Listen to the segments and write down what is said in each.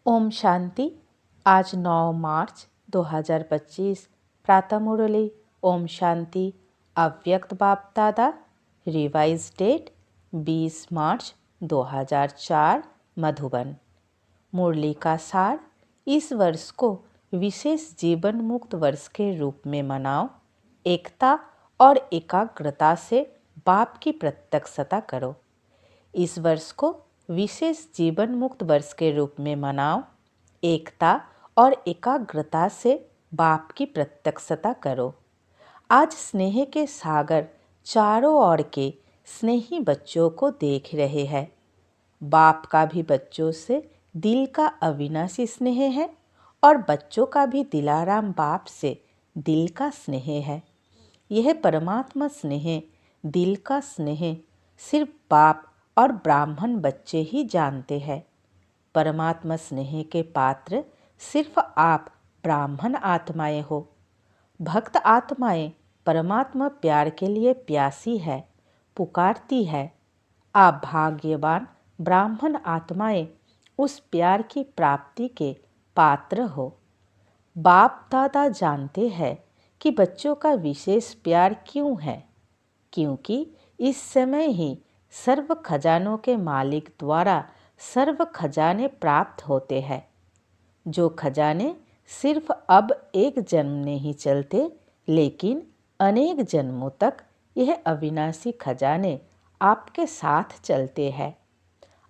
ओम शांति। आज 9 मार्च 2025 प्रातः मुरली। ओम शांति। अव्यक्त बाप दादा। रिवाइज डेट 20 मार्च 2004 मधुबन। मुरली का सार। इस वर्ष को विशेष जीवन मुक्त वर्ष के रूप में मनाओ। एकता और एकाग्रता से बाप की प्रत्यक्षता करो। इस वर्ष को विशेष जीवन मुक्त वर्ष के रूप में मनाओ। एकता और एकाग्रता से बाप की प्रत्यक्षता करो। आज स्नेह के सागर चारों ओर के स्नेही बच्चों को देख रहे हैं। बाप का भी बच्चों से दिल का अविनाशी स्नेह है और बच्चों का भी दिलाराम बाप से दिल का स्नेह है। यह परमात्मा स्नेह, दिल का स्नेह सिर्फ बाप और ब्राह्मण बच्चे ही जानते हैं। परमात्मा स्नेह के पात्र सिर्फ आप ब्राह्मण आत्माएं हो। भक्त आत्माएं परमात्मा प्यार के लिए प्यासी है, पुकारती है। आप भाग्यवान ब्राह्मण आत्माएं उस प्यार की प्राप्ति के पात्र हो। बाप दादा जानते हैं कि बच्चों का विशेष प्यार क्यों है, क्योंकि इस समय ही सर्व खजानों के मालिक द्वारा सर्व खजाने प्राप्त होते हैं। जो खजाने सिर्फ अब एक जन्म नहीं चलते, लेकिन अनेक जन्मों तक यह अविनाशी खजाने आपके साथ चलते हैं।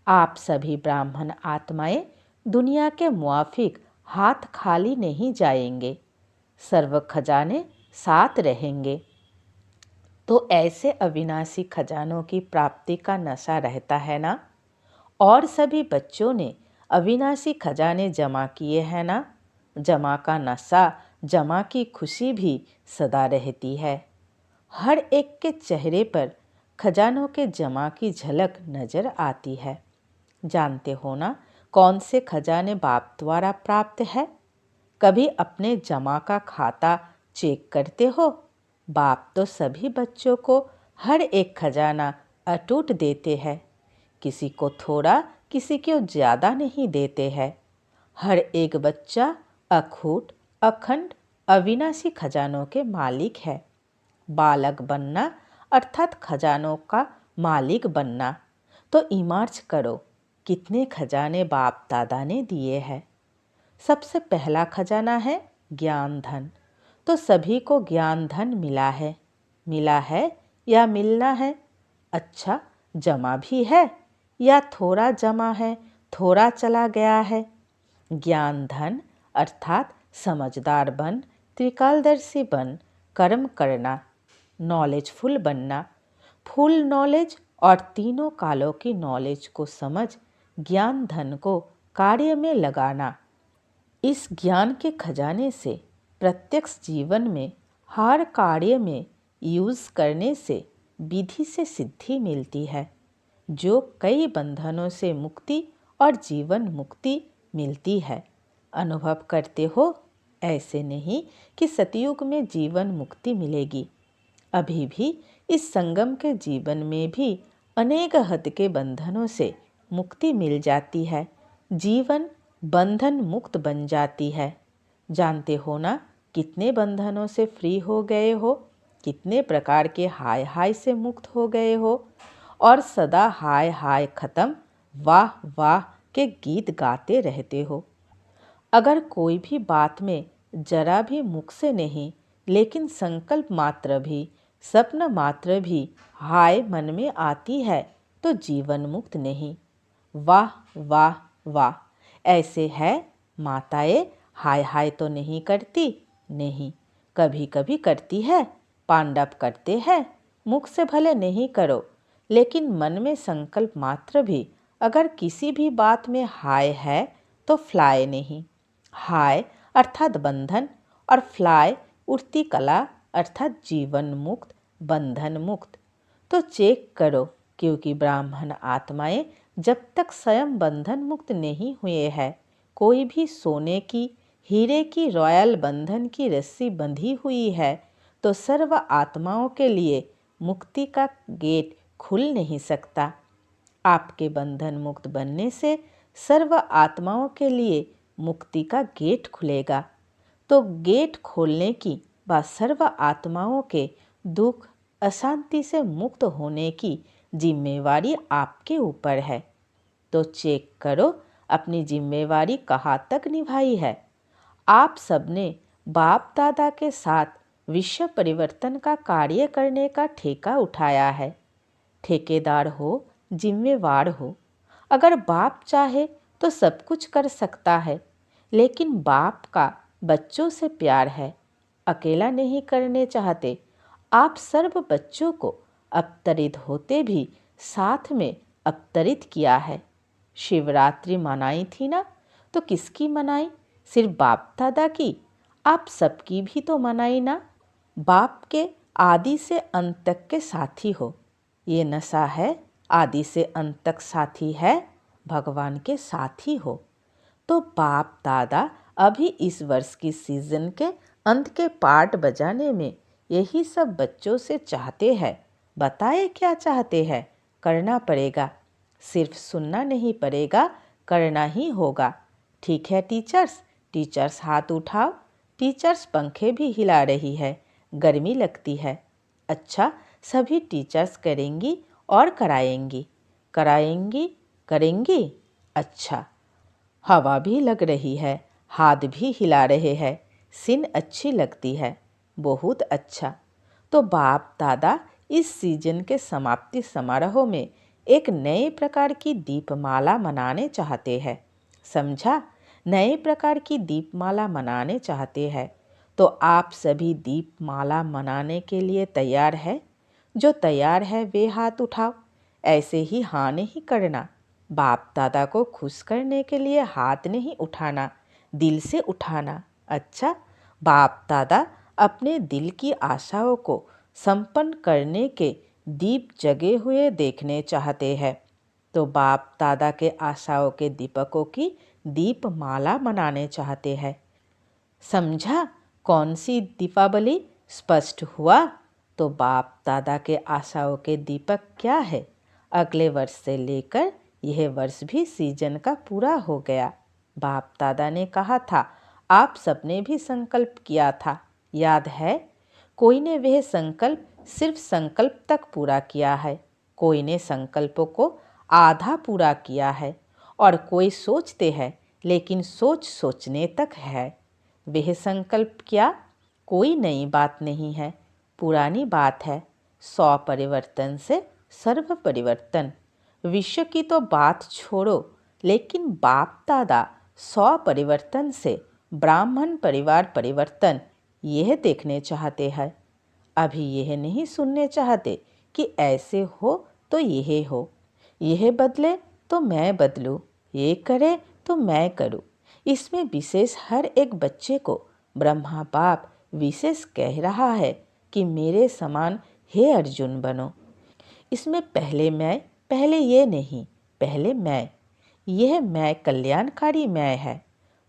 आप सभी ब्राह्मण आत्माएं दुनिया के मुआफिक हाथ खाली नहीं जाएंगे, सर्व खजाने साथ रहेंगे। तो ऐसे अविनाशी खजानों की प्राप्ति का नशा रहता है ना। और सभी बच्चों ने अविनाशी खजाने जमा किए हैं ना। जमा का नशा, जमा की खुशी भी सदा रहती है। हर एक के चेहरे पर खजानों के जमा की झलक नजर आती है। जानते हो ना कौन से खजाने बाप द्वारा प्राप्त है। कभी अपने जमा का खाता चेक करते हो। बाप तो सभी बच्चों को हर एक खजाना अटूट देते हैं। किसी को थोड़ा, किसी को ज़्यादा नहीं देते हैं। हर एक बच्चा अखूट, अखंड, अविनाशी खजानों के मालिक है। बालक बनना अर्थात खजानों का मालिक बनना। तो इमार्ज करो कितने खजाने बाप दादा ने दिए हैं। सबसे पहला खजाना है ज्ञान धन। तो सभी को ज्ञान धन मिला है या मिलना है। अच्छा, जमा भी है या थोड़ा जमा है, थोड़ा चला गया है। ज्ञान धन अर्थात समझदार बन, त्रिकालदर्शी बन, कर्म करना, नॉलेजफुल बनना। फुल नॉलेज और तीनों कालों की नॉलेज को समझ ज्ञान धन को कार्य में लगाना। इस ज्ञान के खजाने से प्रत्यक्ष जीवन में हर कार्य में यूज करने से विधि से सिद्धि मिलती है, जो कई बंधनों से मुक्ति और जीवन मुक्ति मिलती है। अनुभव करते हो। ऐसे नहीं कि सतयुग में जीवन मुक्ति मिलेगी। अभी भी इस संगम के जीवन में भी अनेक हद के बंधनों से मुक्ति मिल जाती है। जीवन बंधन मुक्त बन जाती है। जानते हो ना कितने बंधनों से फ्री हो गए हो, कितने प्रकार के हाय हाय से मुक्त हो गए हो और सदा हाय हाय खत्म, वाह वाह के गीत गाते रहते हो। अगर कोई भी बात में जरा भी मुख से नहीं, लेकिन संकल्प मात्र भी, स्वप्न मात्र भी हाय मन में आती है, तो जीवन मुक्त नहीं। वाह वाह वाह। ऐसे है माताएं हाय हाय तो नहीं करती, नहीं, कभी कभी करती है, पांडव करते हैं। मुख से भले नहीं करो, लेकिन मन में संकल्प मात्र भी अगर किसी भी बात में हाय है तो फ्लाय नहीं। हाय अर्थात बंधन और फ्लाय उड़ती कला अर्थात जीवन मुक्त, बंधन मुक्त। तो चेक करो, क्योंकि ब्राह्मण आत्माएं जब तक स्वयं बंधन मुक्त नहीं हुए हैं, कोई भी सोने की, हीरे की रॉयल बंधन की रस्सी बंधी हुई है, तो सर्व आत्माओं के लिए मुक्ति का गेट खुल नहीं सकता। आपके बंधन मुक्त बनने से सर्व आत्माओं के लिए मुक्ति का गेट खुलेगा। तो गेट खोलने की व सर्व आत्माओं के दुख अशांति से मुक्त होने की जिम्मेवारी आपके ऊपर है। तो चेक करो अपनी जिम्मेवारी कहाँ तक निभाई है। आप सबने बाप दादा के साथ विश्व परिवर्तन का कार्य करने का ठेका उठाया है। ठेकेदार हो, जिम्मेवार हो। अगर बाप चाहे तो सब कुछ कर सकता है, लेकिन बाप का बच्चों से प्यार है, अकेला नहीं करने चाहते। आप सर्व बच्चों को अवतरित होते भी साथ में अवतरित किया है। शिवरात्रि मनाई थी ना, तो किसकी मनाई? सिर्फ बाप दादा की? आप सबकी भी तो मनाई ना। बाप के आदि से अंत तक के साथी हो। ये नशा है, आदि से अंत तक साथी है, भगवान के साथी हो। तो बाप दादा अभी इस वर्ष की सीजन के अंत के पार्ट बजाने में यही सब बच्चों से चाहते हैं। बताए क्या चाहते हैं? करना पड़ेगा, सिर्फ सुनना नहीं पड़ेगा, करना ही होगा। ठीक है टीचर्स? टीचर्स हाथ उठाओ। टीचर्स पंखे भी हिला रही है, गर्मी लगती है। अच्छा, सभी टीचर्स करेंगी और कराएंगी। कराएंगी, करेंगी। अच्छा, हवा भी लग रही है, हाथ भी हिला रहे हैं, सीन अच्छी लगती है, बहुत अच्छा। तो बाप दादा इस सीजन के समाप्ति समारोह में एक नए प्रकार की दीपमाला मनाने चाहते हैं। समझा? नए प्रकार की दीपमाला मनाने चाहते हैं। तो आप सभी दीपमाला मनाने के लिए तैयार है? जो तैयार है वे हाथ उठाओ। ऐसे ही हाँ नहीं करना। बाप दादा को खुश करने के लिए हाथ नहीं उठाना, दिल से उठाना। अच्छा, बाप दादा अपने दिल की आशाओं को संपन्न करने के दीप जगे हुए देखने चाहते हैं। तो बाप दादा के आशाओं के दीपकों की दीपमाला मनाने चाहते हैं। समझा कौन सी दीपावली? स्पष्ट हुआ? तो बाप दादा के आशाओं के दीपक क्या है? अगले वर्ष से लेकर यह वर्ष भी सीजन का पूरा हो गया। बाप दादा ने कहा था, आप सबने भी संकल्प किया था, याद है? कोई ने वह संकल्प सिर्फ संकल्प तक पूरा किया है, कोई ने संकल्पों को आधा पूरा किया है, और कोई सोचते हैं लेकिन सोच सोचने तक है। वह संकल्प क्या? कोई नई बात नहीं है, पुरानी बात है। 100 परिवर्तन से सर्व परिवर्तन। विश्व की तो बात छोड़ो, लेकिन बाप दादा 100 परिवर्तन से ब्राह्मण परिवार परिवर्तन यह देखने चाहते हैं। अभी यह नहीं सुनने चाहते कि ऐसे हो तो यह हो, यह बदले तो मैं बदलूं, ये करे तो मैं करूं। इसमें विशेष हर एक बच्चे को ब्रह्मा बाप विशेष कह रहा है कि मेरे समान हे अर्जुन बनो। इसमें पहले मैं, पहले ये नहीं, पहले मैं। यह मैं कल्याणकारी मैं है,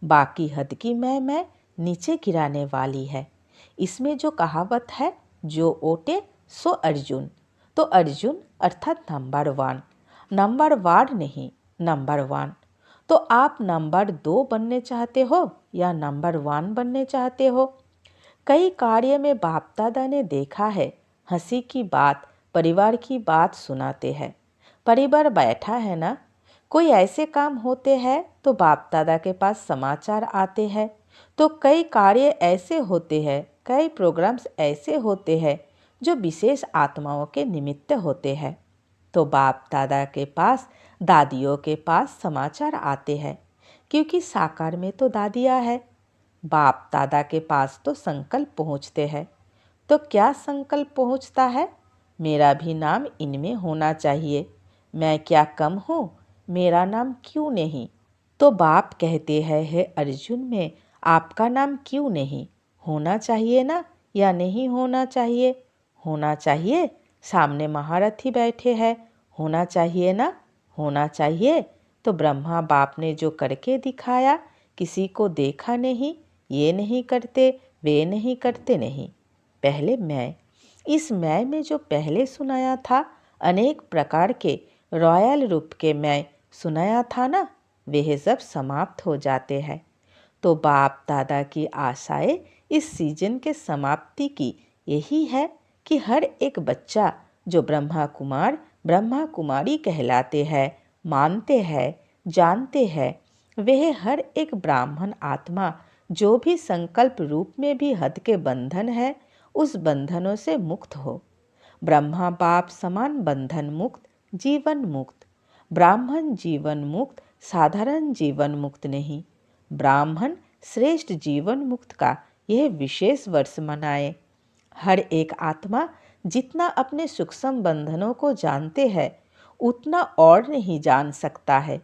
बाकी हद की मैं नीचे गिराने वाली है। इसमें जो कहावत है, जो ओटे सो अर्जुन। तो अर्जुन अर्थात नंबर 1, नंबर वार्ड नहीं, नंबर 1। तो आप नंबर 2 बनने चाहते हो या नंबर 1 बनने चाहते हो? कई कार्य में बाप दादा ने देखा है, हंसी की बात, परिवार की बात सुनाते हैं। परिवार बैठा है ना, कोई ऐसे काम होते हैं तो बाप दादा के पास समाचार आते हैं। तो कई कार्य ऐसे होते हैं, कई प्रोग्राम्स ऐसे होते हैं जो विशेष आत्माओं के निमित्त होते हैं। तो बाप दादा के पास, दादियों के पास समाचार आते हैं, क्योंकि साकार में तो दादियाँ है। बाप दादा के पास तो संकल्प पहुँचते हैं। तो क्या संकल्प पहुँचता है? मेरा भी नाम इनमें होना चाहिए। मैं क्या कम हूँ? मेरा नाम क्यों नहीं? तो बाप कहते हैं, हे अर्जुन में आपका नाम क्यों नहीं? होना चाहिए ना, या नहीं होना चाहिए? होना चाहिए। सामने महारथी बैठे हैं, होना चाहिए ना? होना चाहिए। तो ब्रह्मा बाप ने जो करके दिखाया, किसी को देखा नहीं, ये नहीं करते, वे नहीं करते नहीं। पहले मैं, इस मैं में जो पहले सुनाया था, अनेक प्रकार के रॉयल रूप के मैं सुनाया था ना, वह सब समाप्त हो जाते हैं। तो बाप दादा की आशाएं इस सीजन के समाप्ति की यही है कि हर एक बच्चा जो ब्रह्मा कुमार ब्रह्मा कुमारी कहलाते हैं, मानते हैं, जानते हैं, वह हर एक ब्राह्मण आत्मा जो भी संकल्प रूप में भी हद के बंधन है, उस बंधनों से मुक्त हो। ब्रह्मा बाप समान बंधन मुक्त, जीवन मुक्त। ब्राह्मण जीवन मुक्त, साधारण जीवन मुक्त नहीं। ब्राह्मण श्रेष्ठ जीवन मुक्त का यह विशेष वर्ष मनाए। हर एक आत्मा जितना अपने सूक्ष्म बंधनों को जानते हैं, उतना और नहीं जान सकता है।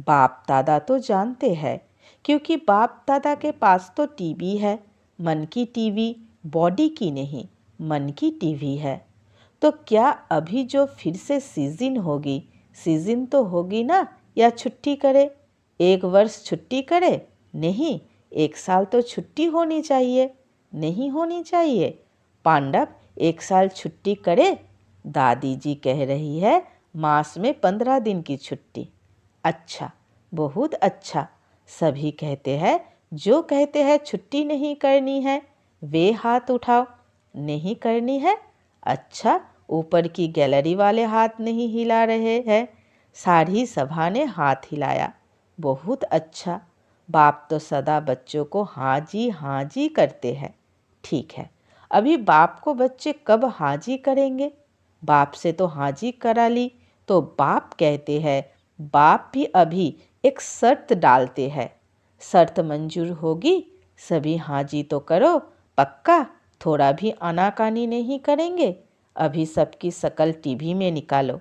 बाप दादा तो जानते हैं, क्योंकि बाप दादा के पास तो टीवी है, मन की टीवी, बॉडी की नहीं, मन की टीवी है। तो क्या अभी जो फिर से सीजन होगी, सीजन तो होगी ना, या छुट्टी करे? एक वर्ष छुट्टी करे? नहीं, एक साल तो छुट्टी होनी चाहिए। नहीं होनी चाहिए? पांडव एक साल छुट्टी करे? दादी जी कह रही है मास में 15 दिन की छुट्टी। अच्छा, बहुत अच्छा। सभी कहते हैं, जो कहते हैं छुट्टी नहीं करनी है वे हाथ उठाओ। नहीं करनी है? अच्छा, ऊपर की गैलरी वाले हाथ नहीं हिला रहे हैं। सारी सभा ने हाथ हिलाया। बहुत अच्छा। बाप तो सदा बच्चों को हाँ जी करते हैं। ठीक है, अभी बाप को बच्चे कब हाँ जी करेंगे? बाप से तो हाँ जी करा ली, तो बाप कहते हैं, बाप भी अभी एक शर्त डालते हैं। शर्त मंजूर होगी, सभी हाँ जी तो करो, पक्का? थोड़ा भी आनाकानी नहीं करेंगे? अभी सबकी शकल टीवी में निकालो।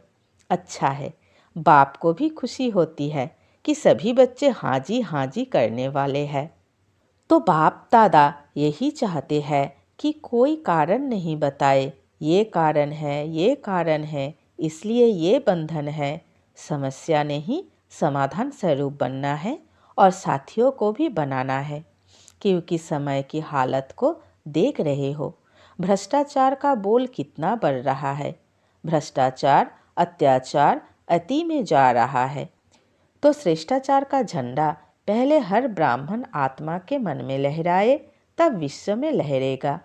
अच्छा है, बाप को भी खुशी होती है कि सभी बच्चे हाँ जी करने वाले हैं। तो बाप दादा यही चाहते हैं कि कोई कारण नहीं बताए, ये कारण है, ये कारण है, इसलिए ये बंधन है। समस्या नहीं, समाधान स्वरूप बनना है और साथियों को भी बनाना है, क्योंकि समय की हालत को देख रहे हो। भ्रष्टाचार का बोल कितना बढ़ रहा है। भ्रष्टाचार, अत्याचार अति में जा रहा है। तो श्रेष्ठाचार का झंडा पहले हर ब्राह्मण आत्मा के मन में लहराए, तब विश्व में लहरेगा।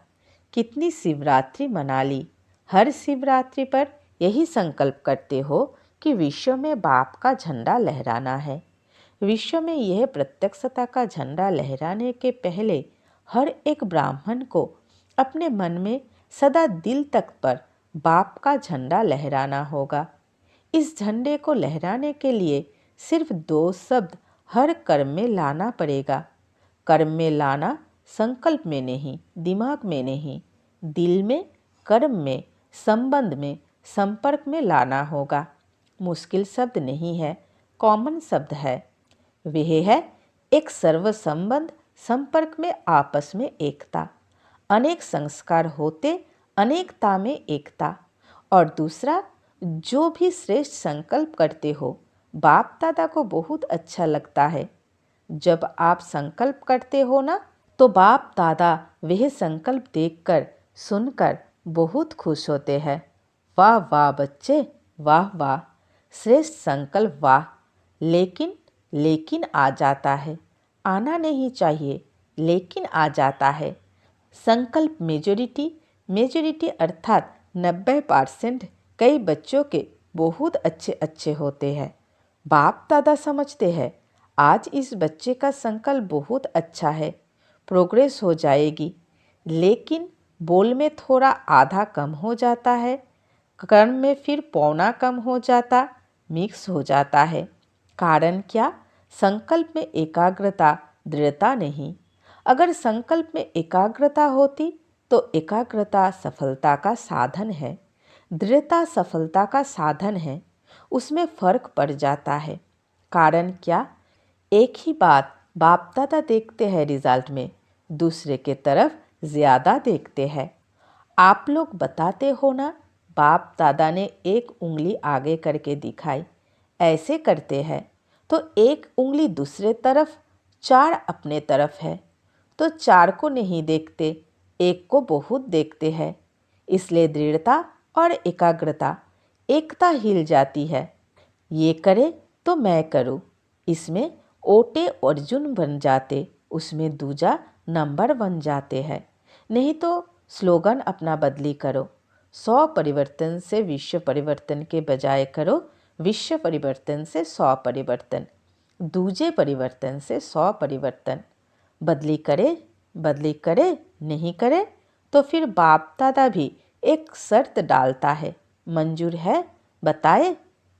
कितनी शिवरात्रि मना ली। हर शिवरात्रि पर यही संकल्प करते हो कि विश्व में बाप का झंडा लहराना है। विश्व में यह प्रत्यक्षता का झंडा लहराने के पहले हर एक ब्राह्मण को अपने मन में सदा दिल तक पर बाप का झंडा लहराना होगा। इस झंडे को लहराने के लिए सिर्फ 2 शब्द हर कर्म में लाना पड़ेगा। कर्म में लाना संकल्प में नहीं, दिमाग में नहीं, दिल में, कर्म में, संबंध में, संपर्क में लाना होगा। मुश्किल शब्द नहीं है, कॉमन शब्द है। वह है एक सर्व संबंध, संपर्क में आपस में एकता। अनेक संस्कार होते अनेकता में एकता। और दूसरा, जो भी श्रेष्ठ संकल्प करते हो, बाप दादा को बहुत अच्छा लगता है। जब आप संकल्प करते हो ना, तो बाप दादा वह संकल्प देखकर, सुनकर बहुत खुश होते हैं। वाह वाह बच्चे, वाह वाह, श्रेष्ठ संकल्प, वाह। लेकिन आ जाता है। आना नहीं चाहिए, लेकिन आ जाता है। संकल्प मेजोरिटी अर्थात 90% कई बच्चों के बहुत अच्छे होते हैं। बाप दादा समझते हैं, आज इस बच्चे का संकल्प बहुत अच्छा है, प्रोग्रेस हो जाएगी। लेकिन बोल में थोड़ा आधा कम हो जाता है, कर्म में फिर पौना कम हो जाता, मिक्स हो जाता है। कारण क्या? संकल्प में एकाग्रता, दृढ़ता नहीं। अगर संकल्प में एकाग्रता होती तो एकाग्रता सफलता का साधन है, दृढ़ता सफलता का साधन है। उसमें फर्क पड़ जाता है। कारण क्या? एक ही बात बाप दादा देखते हैं रिजल्ट में, दूसरे के तरफ ज़्यादा देखते हैं। आप लोग बताते हो ना, बाप दादा ने एक उंगली आगे करके दिखाई, ऐसे करते हैं तो एक उंगली दूसरे तरफ, 4 अपने तरफ है, तो 4 को नहीं देखते, एक को बहुत देखते हैं। इसलिए दृढ़ता और एकाग्रता, एकता हिल जाती है। ये करे तो मैं करूँ, इसमें ओटे अर्जुन बन जाते, उसमें दूजा नंबर बन जाते हैं। नहीं तो स्लोगन अपना बदली करो, 100 परिवर्तन से विश्व परिवर्तन के बजाय करो विश्व परिवर्तन से 100 परिवर्तन, दूजे परिवर्तन से 100 परिवर्तन। बदली करे नहीं करे तो फिर बाप दादा भी एक शर्त डालता है, मंजूर है बताए।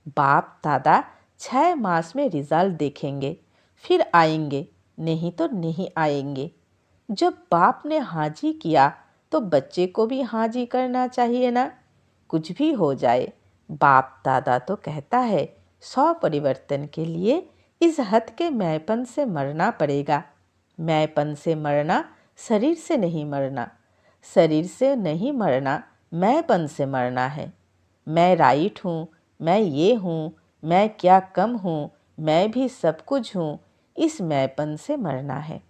बाप दादा 6 मास में रिजल्ट देखेंगे, फिर आएंगे, नहीं तो नहीं आएंगे। जब बाप ने हाजी किया तो बच्चे को भी हाजी करना चाहिए ना। कुछ भी हो जाए, बाप दादा तो कहता है 100 परिवर्तन के लिए इस हद के मैंपन से मरना पड़ेगा। मैंपन से मरना, शरीर से नहीं मरना। शरीर से नहीं मरना, मैंपन से मरना है। मैं राइट हूँ, मैं ये हूँ, मैं क्या कम हूँ, मैं भी सब कुछ हूँ, इस मैंपन से मरना है।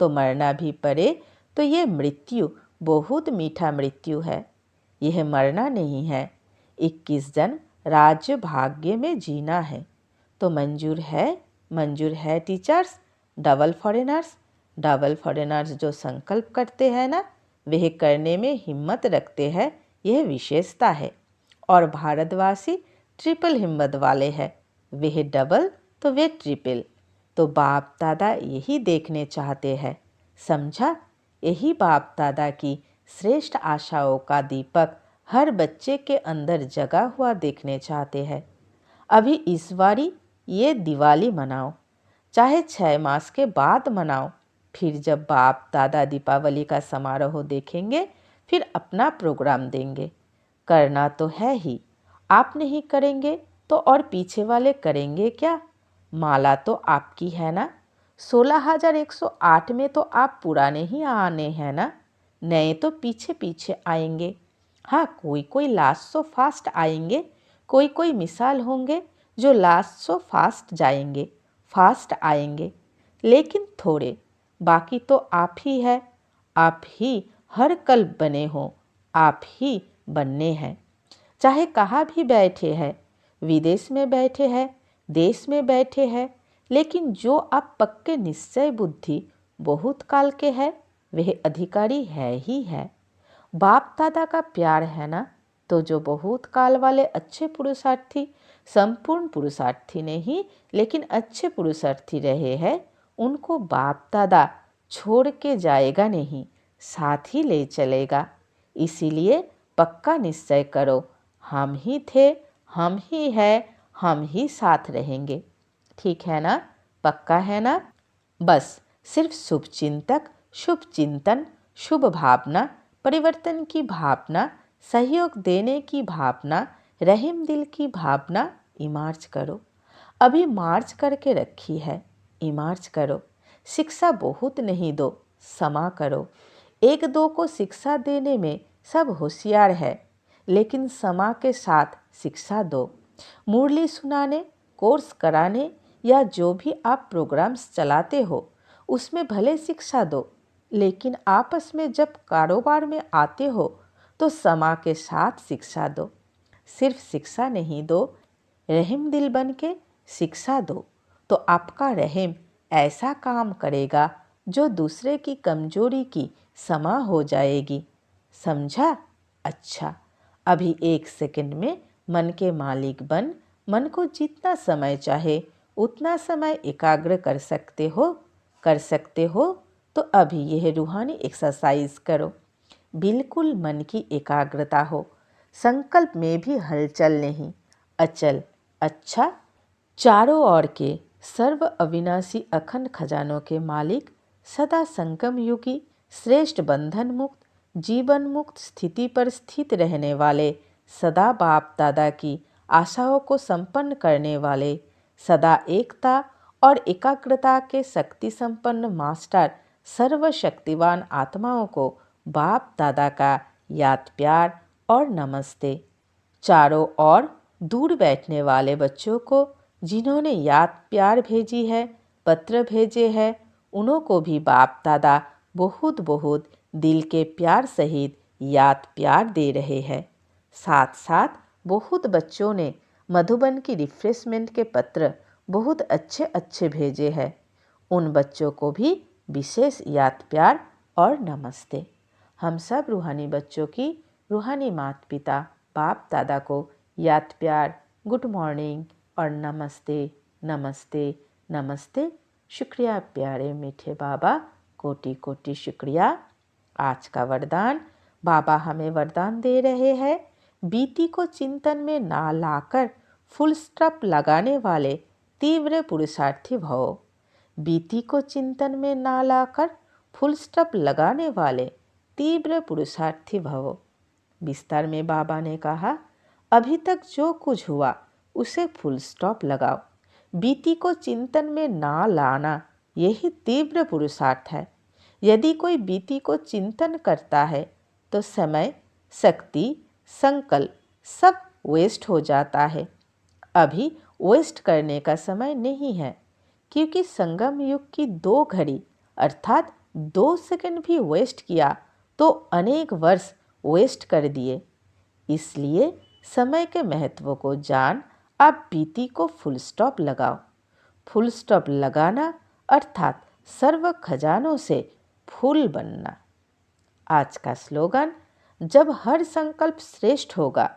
तो मरना भी पड़े तो ये मृत्यु बहुत मीठा मृत्यु है, यह मरना नहीं है। 21 जन्म राज्य भाग्य में जीना है। तो मंजूर है टीचर्स। डबल फॉरेनर्स जो संकल्प करते हैं ना, वह करने में हिम्मत रखते हैं, यह विशेषता है। और भारतवासी ट्रिपल हिम्मत वाले हैं, वह डबल तो वे ट्रिपल। तो बाप दादा यही देखने चाहते हैं, समझा। यही बाप दादा की श्रेष्ठ आशाओं का दीपक हर बच्चे के अंदर जगा हुआ देखने चाहते हैं। अभी इस बारी ये दिवाली मनाओ, चाहे 6 मास के बाद मनाओ। फिर जब बाप दादा दीपावली का समारोह देखेंगे, फिर अपना प्रोग्राम देंगे। करना तो है ही, आप नहीं करेंगे तो और पीछे वाले करेंगे क्या। माला तो आपकी है ना, 16,108 में तो आप पुराने ही आने हैं ना, नए तो पीछे पीछे आएंगे। हाँ, कोई लास्ट सो फास्ट आएंगे, कोई मिसाल होंगे जो लास्ट सो फास्ट जाएंगे, फास्ट आएंगे, लेकिन थोड़े। बाकी तो आप ही है, आप ही हर कल बने हो, आप ही बनने हैं। चाहे कहाँ भी बैठे हैं, विदेश में बैठे हैं, देश में बैठे हैं, लेकिन जो आप पक्के निश्चय बुद्धि बहुत काल के है, वह अधिकारी है ही है। बाप दादा का प्यार है ना, तो जो बहुत काल वाले अच्छे पुरुषार्थी, संपूर्ण पुरुषार्थी नहीं लेकिन अच्छे पुरुषार्थी रहे हैं, उनको बाप दादा छोड़ के जाएगा नहीं, साथ ही ले चलेगा। इसीलिए पक्का निश्चय करो, हम ही थे, हम ही है, हम ही साथ रहेंगे। ठीक है ना, पक्का है ना। बस सिर्फ शुभ चिंतक, शुभ चिंतन, शुभ भावना, परिवर्तन की भावना, सहयोग देने की भावना, रहीम दिल की भावना इमार्ज करो। अभी मार्च करके रखी है, इमार्ज करो। शिक्षा बहुत नहीं दो, समा करो। 1-2 को शिक्षा देने में सब होशियार है, लेकिन समा के साथ शिक्षा दो। मुरली सुनाने, कोर्स कराने या जो भी आप प्रोग्राम्स चलाते हो, उसमें भले शिक्षा दो, लेकिन आपस में जब कारोबार में आते हो तो समा के साथ शिक्षा दो। सिर्फ शिक्षा नहीं दो, रहीम दिल बन के शिक्षा दो, तो आपका रहीम ऐसा काम करेगा जो दूसरे की कमजोरी की समा हो जाएगी। समझा। अच्छा, अभी 1 सेकंड में मन के मालिक बन मन को जितना समय चाहे उतना समय एकाग्र कर सकते हो। तो अभी यह रूहानी एक्सरसाइज करो, बिल्कुल मन की एकाग्रता हो, संकल्प में भी हलचल नहीं, अचल। अच्छा, चारों ओर के सर्व अविनाशी अखंड खजानों के मालिक, सदा संगम युगी, श्रेष्ठ बंधन मुक्त, जीवन मुक्त स्थिति पर स्थित रहने वाले, सदा बाप दादा की आशाओं को संपन्न करने वाले, सदा एकता और एकाग्रता के शक्ति संपन्न मास्टर, सर्वशक्तिवान आत्माओं को बाप दादा का याद प्यार और नमस्ते। चारों ओर दूर बैठने वाले बच्चों को जिन्होंने याद प्यार भेजी है, पत्र भेजे हैं, उन्हों को भी बाप दादा बहुत बहुत दिल के प्यार सहित याद प्यार दे रहे हैं। साथ साथ बहुत बच्चों ने मधुबन की रिफ्रेशमेंट के पत्र बहुत अच्छे अच्छे भेजे हैं। उन बच्चों को भी विशेष याद प्यार और नमस्ते। हम सब रूहानी बच्चों की रूहानी माता पिता बाप दादा को याद प्यार, गुड मॉर्निंग और नमस्ते नमस्ते नमस्ते। शुक्रिया प्यारे मीठे बाबा, कोटि कोटि शुक्रिया। आज का वरदान, बाबा हमें वरदान दे रहे हैं, बीती को चिंतन में ना लाकर फुल स्टॉप लगाने वाले तीव्र पुरुषार्थी भवो। बीती को चिंतन में ना लाकर फुल स्टॉप लगाने वाले तीव्र पुरुषार्थी भवो। विस्तार में बाबा ने कहा, अभी तक जो कुछ हुआ उसे फुल स्टॉप लगाओ। बीती को चिंतन में ना लाना यही तीव्र पुरुषार्थ है। यदि कोई बीती को चिंतन करता है तो समय, शक्ति, संकल्प सब वेस्ट हो जाता है। अभी वेस्ट करने का समय नहीं है, क्योंकि संगम युग की 2 घड़ी अर्थात 2 सेकंड भी वेस्ट किया तो अनेक वर्ष वेस्ट कर दिए। इसलिए समय के महत्व को जान आप बीती को फुल स्टॉप लगाओ। फुल स्टॉप लगाना अर्थात सर्व खजानों से फूल बनना। आज का स्लोगन, जब हर संकल्प श्रेष्ठ होगा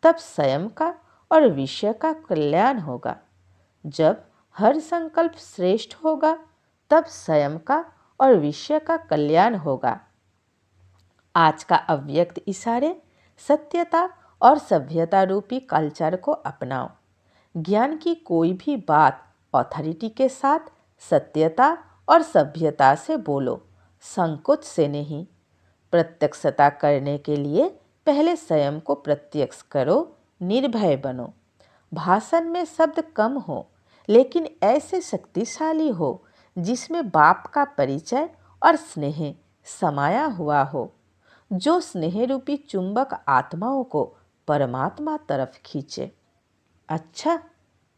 तब स्वयं का और विश्व का कल्याण होगा। जब हर संकल्प श्रेष्ठ होगा तब स्वयं का और विश्व का कल्याण होगा। आज का अव्यक्त इशारे, सत्यता और सभ्यता रूपी कल्चर को अपनाओ। ज्ञान की कोई भी बात अथॉरिटी के साथ सत्यता और सभ्यता से बोलो, संकोच से नहीं। प्रत्यक्षता करने के लिए पहले स्वयं को प्रत्यक्ष करो, निर्भय बनो। भाषण में शब्द कम हो लेकिन ऐसे शक्तिशाली हो जिसमें बाप का परिचय और स्नेह समाया हुआ हो, जो स्नेह रूपी चुंबक आत्माओं को परमात्मा तरफ खींचे। अच्छा,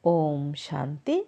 ओम शांति।